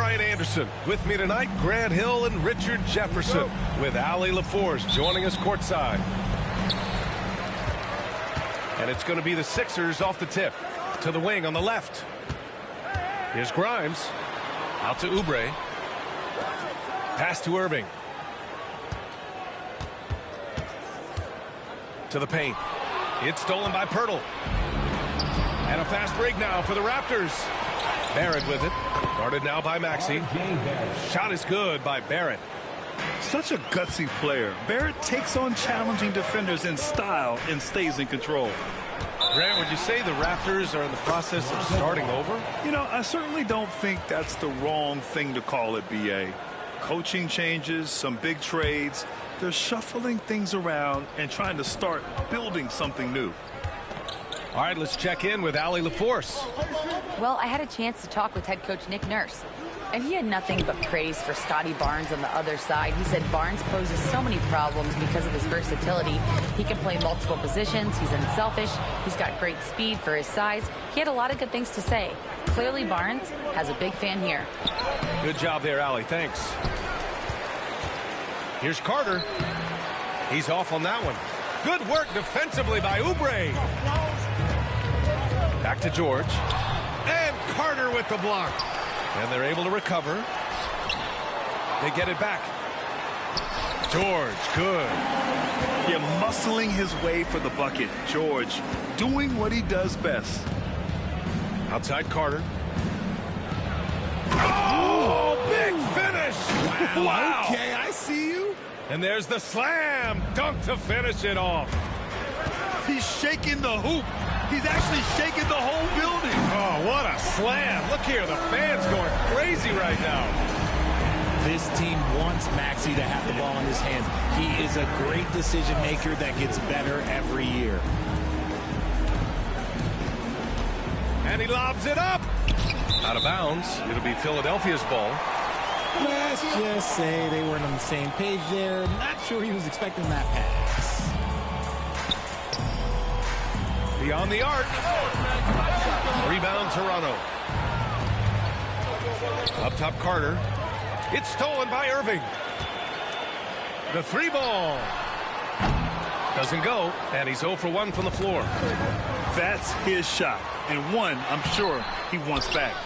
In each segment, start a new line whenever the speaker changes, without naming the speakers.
Brian Anderson. With me tonight, Grant Hill and Richard Jefferson, with Allie LaForce joining us courtside. And it's going to be the Sixers off the tip. To the wing on the left. Here's Grimes. Out to Oubre. Pass to Irving. To the paint. It's stolen by Pirtle. And a fast break now for the Raptors. Barrett with it. Guarded now by Maxey. Shot is good by Barrett.
Such a gutsy player. Barrett takes on challenging defenders in style and stays in control.
Grant, would you say the Raptors are in the process of starting over?
You know, I certainly don't think that's the wrong thing to call it, B.A. Coaching changes, some big trades. They're shuffling things around and trying to start building something new.
All right, let's check in with Allie LaForce.
Well, I had a chance to talk with head coach Nick Nurse, and he had nothing but praise for Scotty Barnes on the other side. He said Barnes poses so many problems because of his versatility. He can play multiple positions. He's unselfish. He's got great speed for his size. He had a lot of good things to say. Clearly, Barnes has a big fan here.
Good job there, Allie. Thanks. Here's Carter. He's off on that one. Good work defensively by Oubre. Back to George. And Carter with the block. And they're able to recover. They get it back. George, good.
Yeah, muscling his way for the bucket. George doing what he does best.
Outside Carter. Oh, big finish.
Wow. Okay, I see you.
And there's the slam dunk to finish it off.
He's shaking the hoop. He's actually shaking the whole building.
Oh, what a slam. Look here, the fans going crazy right now.
This team wants Maxey to have the ball in his hands. He is a great decision maker that gets better every year.
And he lobs it up. Out of bounds. It'll be Philadelphia's ball.
Let's just say they weren't on the same page there. Not sure he was expecting that pass.
Beyond the arc. Rebound Toronto. Up top Carter. It's stolen by Irving. The three ball. Doesn't go. And he's 0 for 1 from the floor.
That's his shot. And one, I'm sure, he wants back.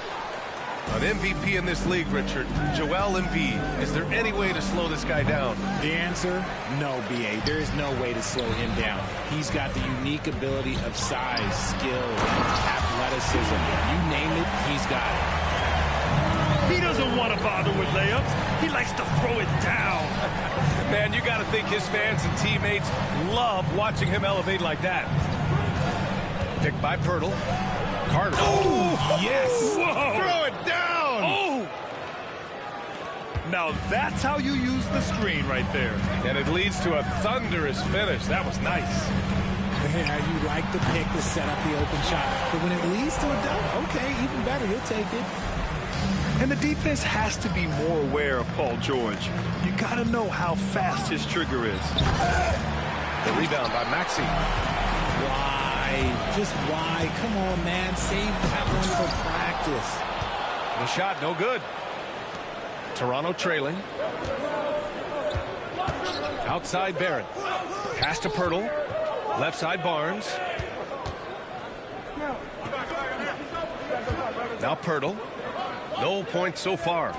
An MVP in this league, Richard. Joel Embiid. Is there any way to slow this guy down?
The answer, no, B.A. There is no way to slow him down. He's got the unique ability of size, skill, athleticism. You name it, he's got it.
He doesn't want to bother with layups. He likes to throw it down.
Man, you got to think his fans and teammates love watching him elevate like that. Picked by Pirtle. Carter.
Oh, yes.
Whoa. Throw it down.
Oh. Now that's how you use the screen right there.
And it leads to a thunderous finish. That was nice.
Yeah, you like the pick to set up the open shot. But when it leads to a dunk, okay, even better, he'll take it.
And the defense has to be more aware of Paul George. You got to know how fast his trigger is.
The rebound by Maxey.
Why? Just why? Come on, man. Save that one for practice.
The shot, no good. Toronto trailing. Outside Barrett. Pass to Pirtle. Left side Barnes. Now Pirtle. No points so far.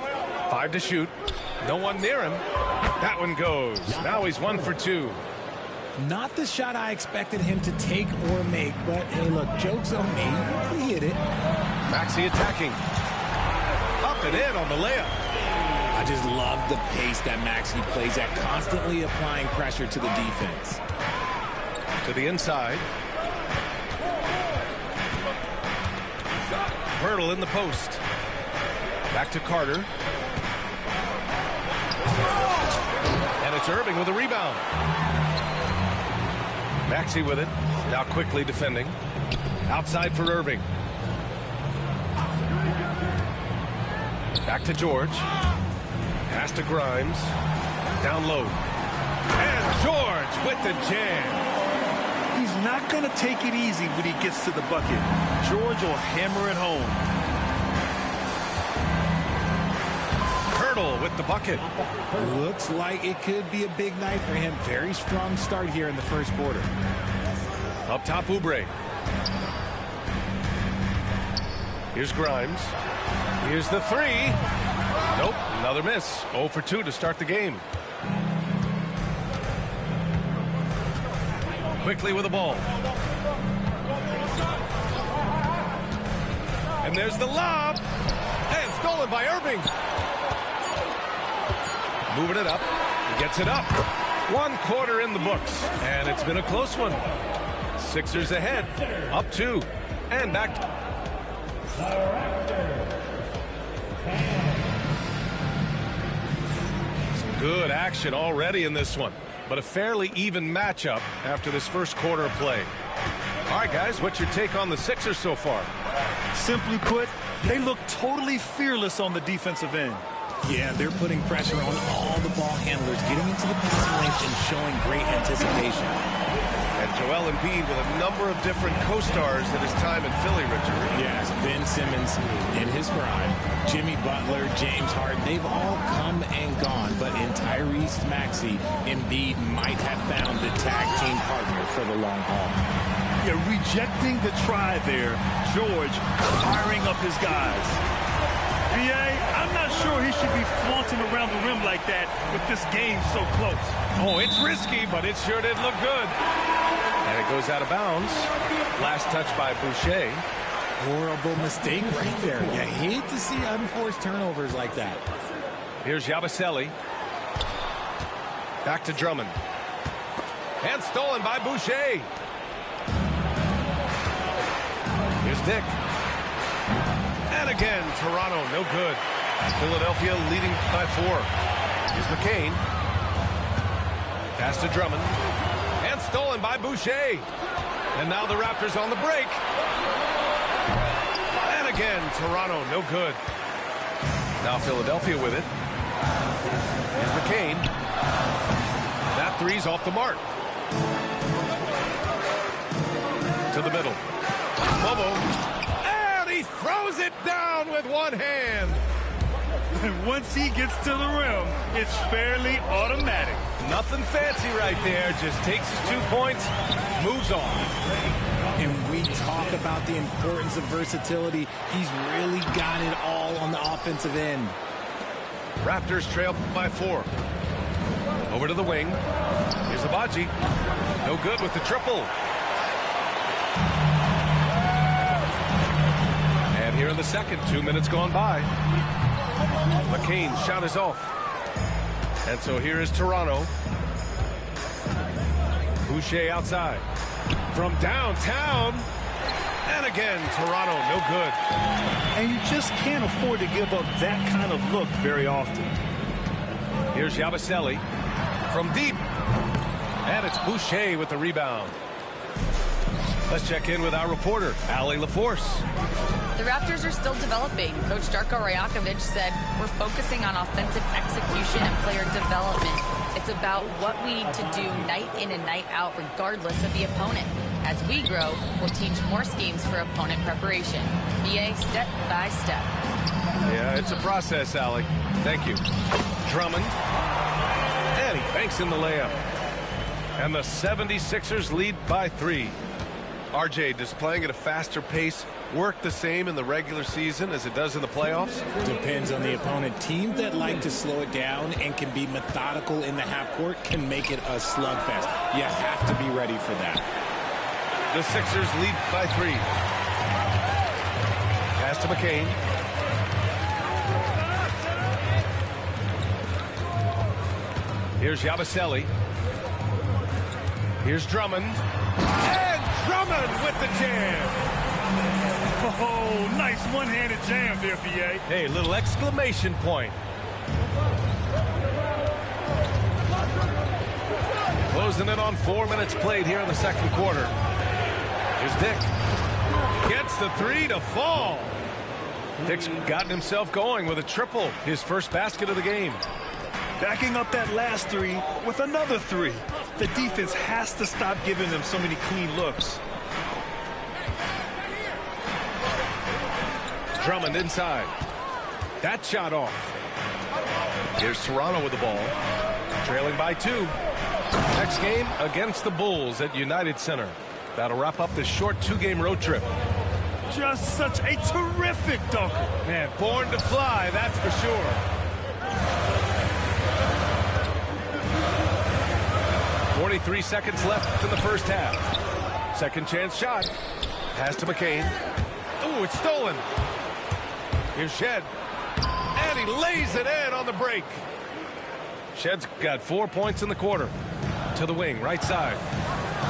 5 to shoot. No one near him. That one goes. Now he's 1 for 2.
Not the shot I expected him to take or make, but hey, look, joke's on me. He hit it.
Maxey attacking. Up and in on the layup.
I just love the pace that Maxey plays at, constantly applying pressure to the defense.
To the inside. Pirtle in the post. Back to Carter. And it's Irving with a rebound. Maxey with it. Now quickly defending. Outside for Irving. Back to George. Pass to Grimes. Down low. And George with the jam.
He's not going to take it easy when he gets to the bucket. George will hammer it home.
Pirtle with the bucket.
Looks like it could be a big night for him. Very strong start here in the first quarter.
Up top, Oubre. Here's Grimes. Here's the three. Nope, another miss. 0 for 2 to start the game. Quickly with the ball. And there's the lob. And stolen by Irving. Moving it up. Gets it up. 1 quarter in the books. And it's been a close one. Sixers ahead. Up 2. And back. Some good action already in this one. But a fairly even matchup after this first quarter of play. All right, guys, what's your take on the Sixers so far?
Simply put, they look totally fearless on the defensive end.
Yeah, they're putting pressure on all the ball handlers, getting into the passing lanes and showing great anticipation.
And Joel Embiid with a number of different co-stars in his time in Philly, Richard.
Yes, Ben Simmons in his prime, Jimmy Butler, James Harden, they've all come and gone. But in Tyrese Maxey, Embiid might have found the tag team partner for the long haul.
Yeah, rejecting the try there. George firing up his guys. B.A., I'm not sure he should be flaunting around the rim like that with this game so close.
Oh, it's risky, but it sure did look good. And it goes out of bounds. Last touch by Boucher.
Horrible mistake right there. You hate to see unforced turnovers like that.
Here's Yabusele. Back to Drummond. And stolen by Boucher. Here's Dick. And again, Toronto, no good. Philadelphia leading by 4. Here's McCain. Pass to Drummond. And stolen by Boucher. And now the Raptors on the break. And again, Toronto, no good. Now Philadelphia with it. Here's McCain. That three's off the mark. To the middle. Bobo. He throws it down with one hand.
And once he gets to the rim, it's fairly automatic.
Nothing fancy right there. Just takes his 2 points, moves on.
And we talk about the importance of versatility. He's really got it all on the offensive end.
Raptors trail by 4. Over to the wing. Here's Abaji. No good with the triple. Here in the second, 2 minutes gone by. McCain's shot is off. And so here is Toronto. Boucher outside. From downtown. And again, Toronto, no good.
And you just can't afford to give up that kind of look very often.
Here's Yabusele from deep. And it's Boucher with the rebound. Let's check in with our reporter, Allie LaForce.
The Raptors are still developing. Coach Darko Rajakovic said, we're focusing on offensive execution and player development. It's about what we need to do night in and night out, regardless of the opponent. As we grow, we'll teach more schemes for opponent preparation. BA step by step.
Yeah, it's a process, Allie. Thank you. Drummond. And he banks in the layup. And the 76ers lead by 3. RJ, does playing at a faster pace work the same in the regular season as it does in the playoffs?
Depends on the opponent. Teams that like to slow it down and can be methodical in the half court can make it a slugfest. You have to be ready for that.
The Sixers lead by 3. Pass to McCain. Here's Yabusele. Here's Drummond. And Drummond with the jam.
Oh, nice one-handed jam there, B.A.
Hey, little exclamation point. Closing in on 4 minutes played here in the second quarter. Here's Dick. Gets the 3 to fall. Dick's gotten himself going with a triple. His first basket of the game.
Backing up that last 3 with another 3. The defense has to stop giving them so many clean looks.
Drummond inside. That shot off. Here's Toronto with the ball. Trailing by 2. Next game against the Bulls at United Center. That'll wrap up this short 2-game road trip.
Just such a terrific dunker.
Man, born to fly, that's for sure. 43 seconds left in the first half. Second chance shot. Pass to McCain. Ooh, it's stolen. Here's Shed. And he lays it in on the break. Shed's got 4 points in the quarter. To the wing, right side.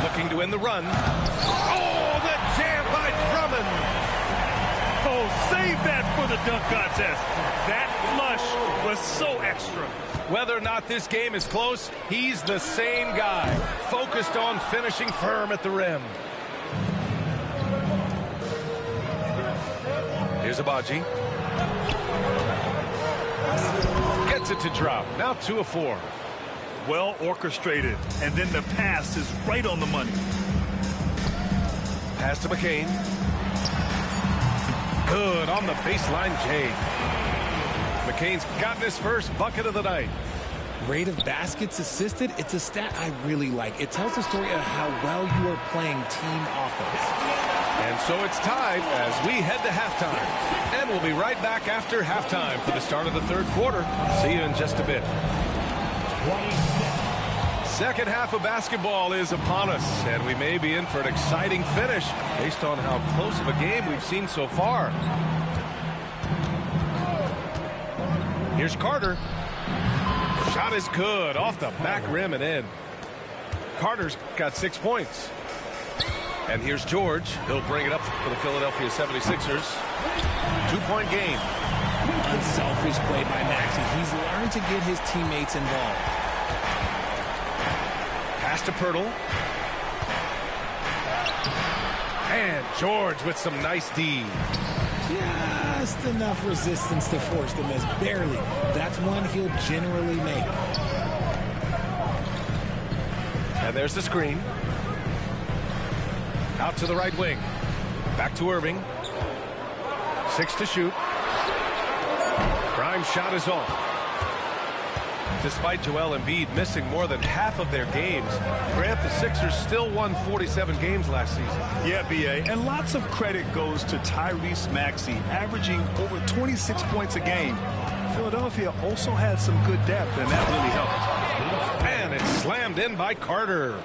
Looking to end the run. Oh, the jam by Drummond.
Oh, save that for the dunk contest. That flush was so extra.
Whether or not this game is close, he's the same guy. Focused on finishing firm at the rim. Here's Abaji. Gets it to drop. Now 2 of 4.
Well orchestrated. And then the pass is right on the money.
Pass to McCain. Good on the baseline, Jay. McCain's gotten his first bucket of the night.
Rate of baskets assisted, it's a stat I really like. It tells the story of how well you are playing team offense.
And so it's tied as we head to halftime. And we'll be right back after halftime for the start of the third quarter. See you in just a bit. Second half of basketball is upon us, and we may be in for an exciting finish based on how close of a game we've seen so far. Here's Carter. Shot is good off the back rim and in. Carter's got 6 points. And here's George. He'll bring it up for the Philadelphia 76ers. 2-point game.
Unselfish play by Maxey. He's learned to get his teammates involved.
Pass to Pirtle. And George with some nice D.
Just enough resistance to force the miss. Barely. That's one he'll generally make.
And there's the screen. Out to the right wing. Back to Irving. 6 to shoot. Prime shot is off. Despite Joel Embiid missing more than half of their games, Grant, the Sixers still won 47 games last season.
Yeah, B.A., and lots of credit goes to Tyrese Maxey, averaging over 26 points a game. Philadelphia also had some good depth, and that really helped.
And it's slammed in by Carter.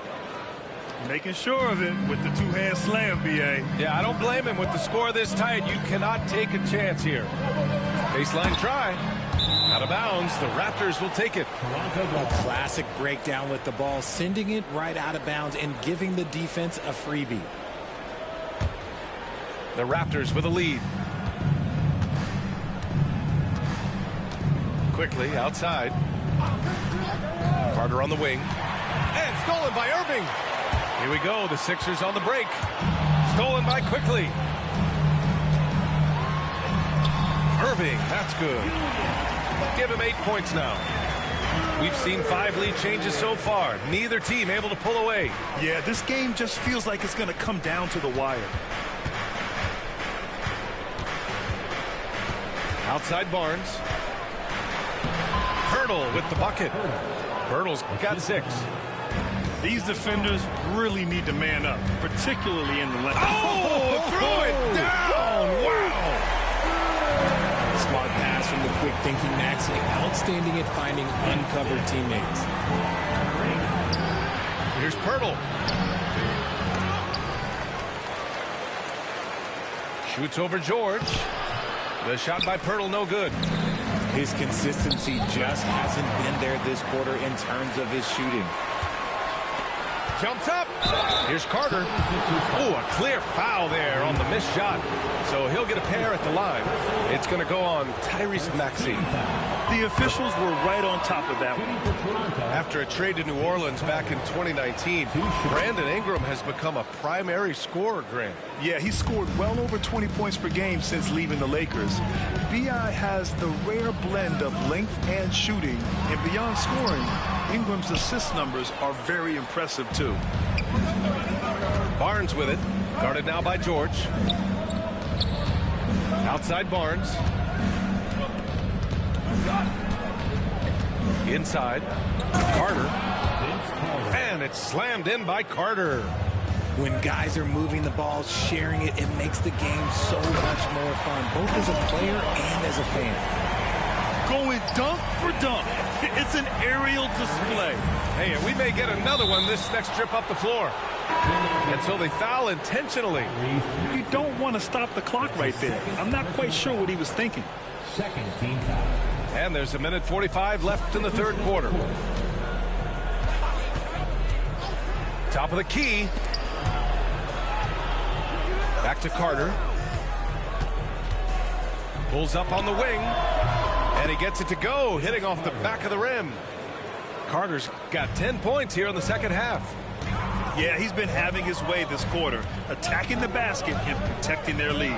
Making sure of it with the two-hand slam, B.A.
Yeah, I don't blame him. With the score this tight, you cannot take a chance here. Baseline try. Out of bounds. The Raptors will take it.
A classic breakdown with the ball, sending it right out of bounds and giving the defense a freebie.
The Raptors with a lead. Quickly outside. Carter on the wing. And stolen by Irving. Here we go. The Sixers on the break. Stolen by Quickly. Irving, that's good. Give him 8 points now. We've seen 5 lead changes so far. Neither team able to pull away.
Yeah, this game just feels like it's going to come down to the wire.
Outside Barnes. Pirtle with the bucket. Pirtle's got 6.
These defenders really need to man up, particularly in the left.
Oh, throw it down. Wow.
Smart pass from the quick thinking Maxey. Outstanding at finding uncovered teammates.
Here's Pirtle. Shoots over George. The shot by Pirtle, no good.
His consistency just hasn't been there this quarter in terms of his shooting.
Jumps up. Here's Carter. Oh, a clear foul there on the missed shot. So he'll get a pair at the line. It's going to go on Tyrese Maxey.
The officials were right on top of that one.
After a trade to New Orleans back in 2019, Brandon Ingram has become a primary scorer, Grant.
Yeah, he scored well over 20 points per game since leaving the Lakers. B.I. has the rare blend of length and shooting, and beyond scoring, Ingram's assist numbers are very impressive too.
Barnes with it, guarded now by George. Outside Barnes. Inside. Carter. And it's slammed in by Carter.
When guys are moving the ball, sharing it, it makes the game so much more fun, both as a player and as a fan.
Going dunk for dunk. It's an aerial display.
Hey, and we may get another one this next trip up the floor. And so they foul intentionally.
You don't want to stop the clock right there. I'm not quite sure what he was thinking.
Second team foul.
And there's a minute 45 left in the third quarter. Top of the key. Back to Carter. Pulls up on the wing. And he gets it to go, hitting off the back of the rim. Carter's got 10 points here in the second half.
Yeah, he's been having his way this quarter, attacking the basket and protecting their lead.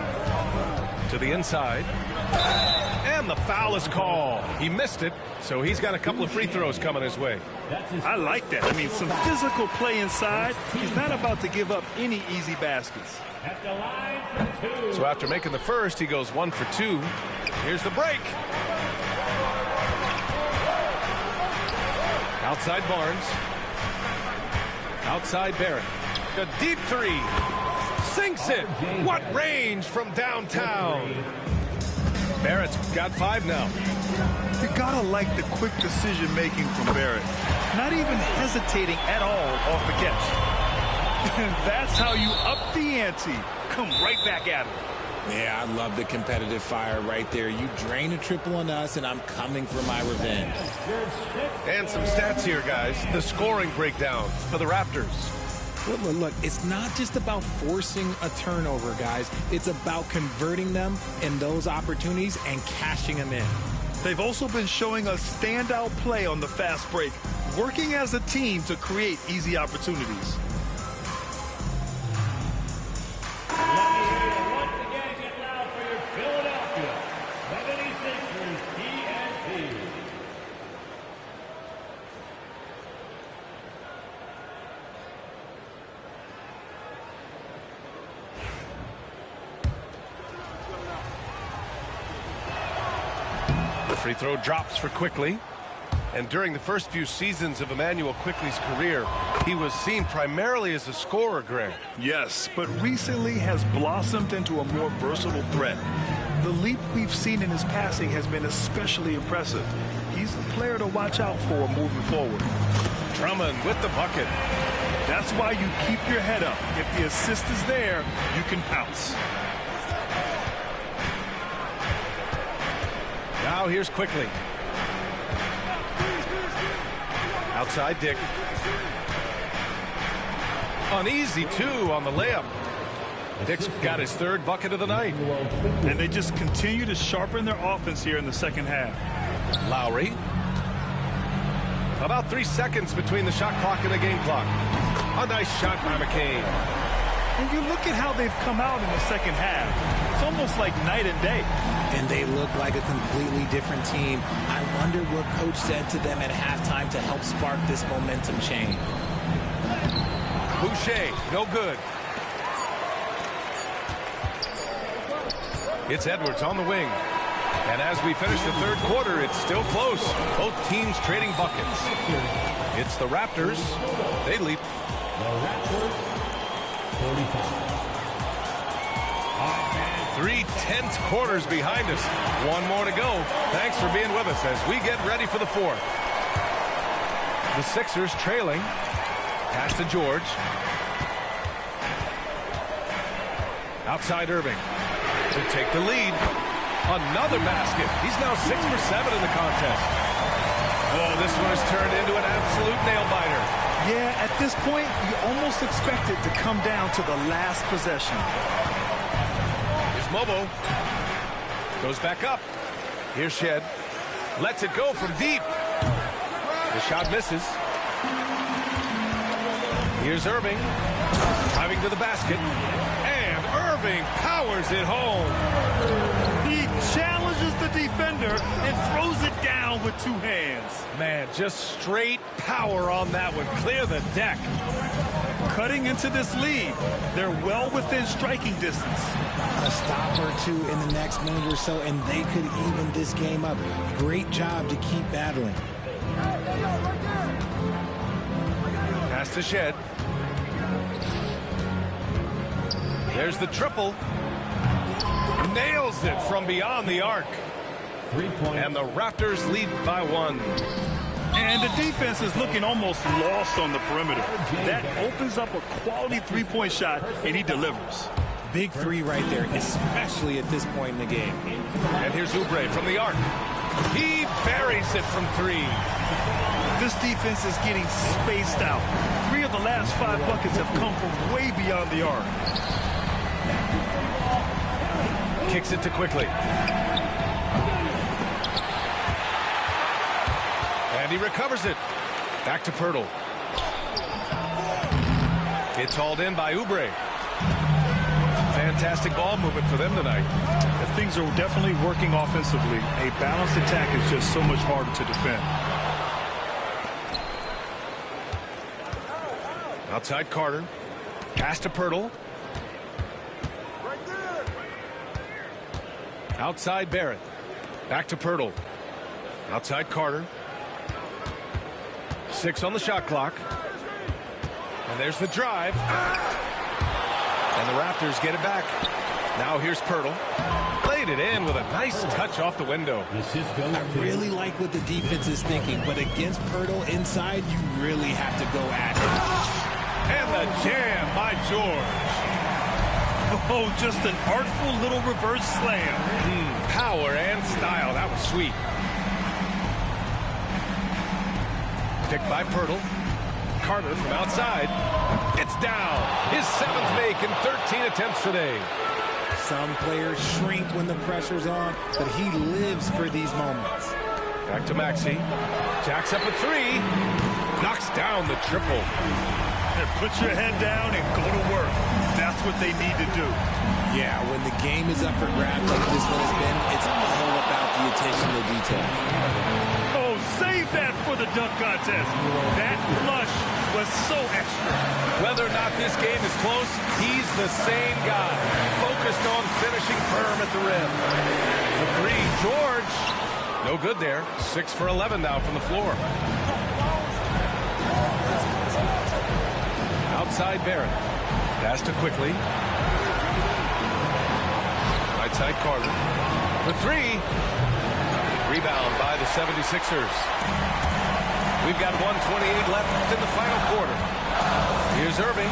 To the inside. And the foul is called. He missed it, so he's got a couple of free throws coming his way.
I like that. I mean, some physical play inside. He's not about to give up any easy baskets.
At the line for 2.
So after making the first, he goes 1 for 2. Here's the break. Outside Barnes. Outside Barrett. A deep three. Sinks it. What range from downtown. Barrett's got 5 now.
You gotta like the quick decision making from Barrett. Not even hesitating at all off the catch. And that's how you up the ante. Come right back at him.
Yeah, I love the competitive fire right there. You drain a triple on us, and I'm coming for my revenge.
And some stats here, guys. The scoring breakdown for the Raptors.
Look, it's not just about forcing a turnover, guys. It's about converting them in those opportunities and cashing them in.
They've also been showing us standout play on the fast break, working as a team to create easy opportunities.
Once again, get loud for your Philadelphia 76ers TNT.
The free throw drops for Quickly. And during the first few seasons of Emmanuel Quickly's career, he was seen primarily as a scorer, Greg.
Yes, but recently has blossomed into a more versatile threat. The leap we've seen in his passing has been especially impressive. He's a player to watch out for moving forward.
Drummond with the bucket.
That's why you keep your head up. If the assist is there, you can pounce.
Now here's Quickly. Outside Dick. Uneasy, too, on the layup. Dick's got his 3rd bucket of the night.
And they just continue to sharpen their offense here in the second half.
Lowry. About 3 seconds between the shot clock and the game clock. A nice shot by McCain.
And you look at how they've come out in the second half. It's almost like night and day.
And they look like a completely different team. I wonder what coach said to them at halftime to help spark this momentum change.
Boucher, no good. It's Edwards on the wing. And as we finish the third quarter, it's still close. Both teams trading buckets. It's the Raptors. They leap.
The Raptors 45.
3/10 quarters behind us. One more to go. Thanks for being with us as we get ready for the fourth. The Sixers trailing. Pass to George. Outside Irving to take the lead. Another basket. He's now 6 for 7 in the contest. Oh, this one has turned into an absolute nail-biter.
Yeah, at this point, you almost expect it to come down to the last possession.
Mobo goes back up. Here's Shed. Lets it go from deep. The shot misses. Here's Irving. Driving to the basket. And Irving powers it home.
He challenges the defender and throws it down with 2 hands.
Man, just straight power on that one. Clear the deck.
Cutting into this lead. They're well within striking distance.
A stop or 2 in the next minute or so, and they could even this game up. Great job to keep battling.
to Shed. There's the triple. Nails it from beyond the arc.
3 points.
And the Raptors lead by 1.
And the defense is looking almost lost on the perimeter. That opens up a quality three-point shot, and he delivers.
Big three right there, especially at this point in the game.
And here's Oubre from the arc. He buries it from 3.
This defense is getting spaced out. 3 of the last 5 buckets have come from way beyond the arc.
Kicks it to Quickly. And he recovers it. Back to Pirtle. It's hauled in by Oubre. Fantastic ball movement for them tonight.
Things are definitely working offensively. A balanced attack is just so much harder to defend.
Outside Carter. Pass to Pirtle. Outside Barrett. Back to Pirtle. Outside Carter. 6 on the shot clock. And there's the drive. And the Raptors get it back. Now here's Pirtle. Played it in with a nice touch off the window.
I really like what the defense is thinking, but against Pirtle inside, you really have to go at it.
And the jam by George.
Oh, just an artful little reverse slam.
Power and style. That was sweet. Picked by Pirtle. Carter from outside. It's down. His 7th make in 13 attempts today.
Some players shrink when the pressure's on, but he lives for these moments.
Back to Maxey. Jacks up a 3. Knocks down the triple.
And put your head down and go to work. That's what they need to do.
Yeah, when the game is up for grabs like this one has been, it's all about the attention to detail.
Oh, save that for the dunk contest. That flush was so extra.
Whether or not this game is close, he's the same guy. Focused on finishing firm at the rim. The 3, George. No good there. 6 for 11 now from the floor. Outside Barrett. Pass to Quickly. Right side Carter. For 3. Rebound by the 76ers. We've got 1:28 left in the final quarter. Here's Irving.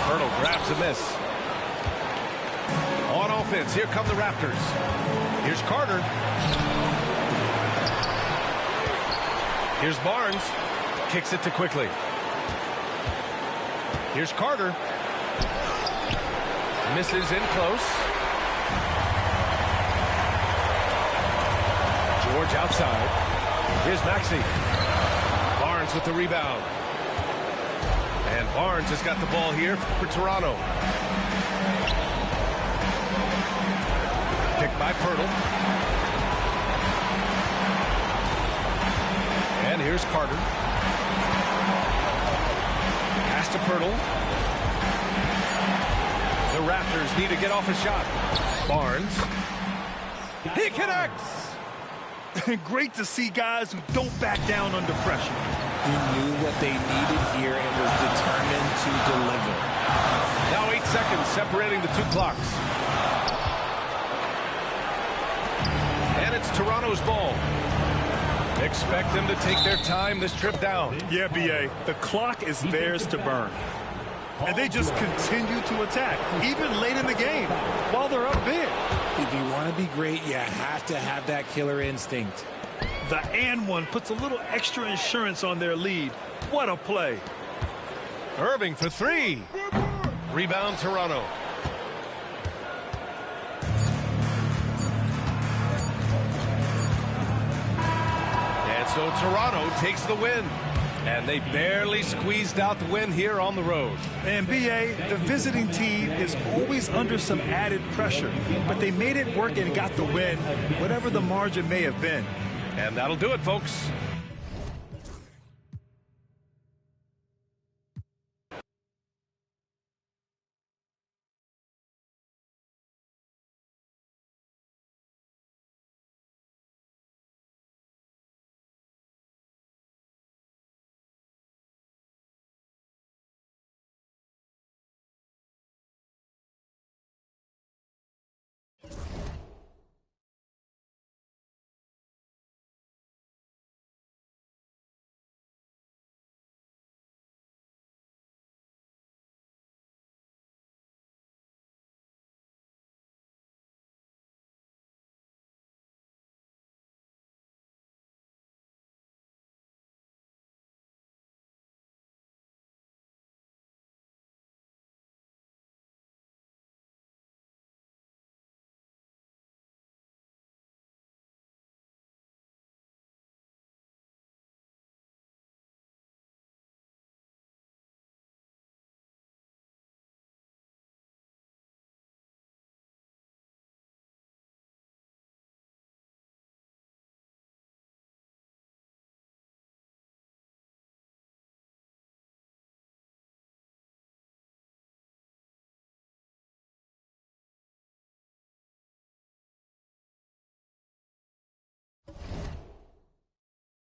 Pirtle grabs a miss. On offense, here come the Raptors. Here's Carter. Here's Barnes. Kicks it to Quickly. Here's Carter. Misses in close. George outside. Here's Maxey. Barnes with the rebound. And Barnes has got the ball here for Toronto. Picked by Pirtle. And here's Carter. Pass to Pirtle. The Raptors need to get off a shot. Barnes. He connects.
Great to see guys who don't back down under pressure.
He knew what they needed here and was determined to deliver.
Now 8 seconds separating the 2 clocks. And it's Toronto's ball. Expect them to take their time this trip down.
Yeah, B.A., the clock is theirs to burn. And they just continue to attack, even late in the game, while they're up big.
If you want to be great, you have to have that killer instinct.
The and one puts a little extra insurance on their lead. What a play.
Irving for 3. Rebound Toronto. And so Toronto takes the win. And they barely squeezed out the win here on the road.
And B.A., the visiting team is always under some added pressure. But they made it work and got the win, whatever the margin may have been.
And that'll do it, folks.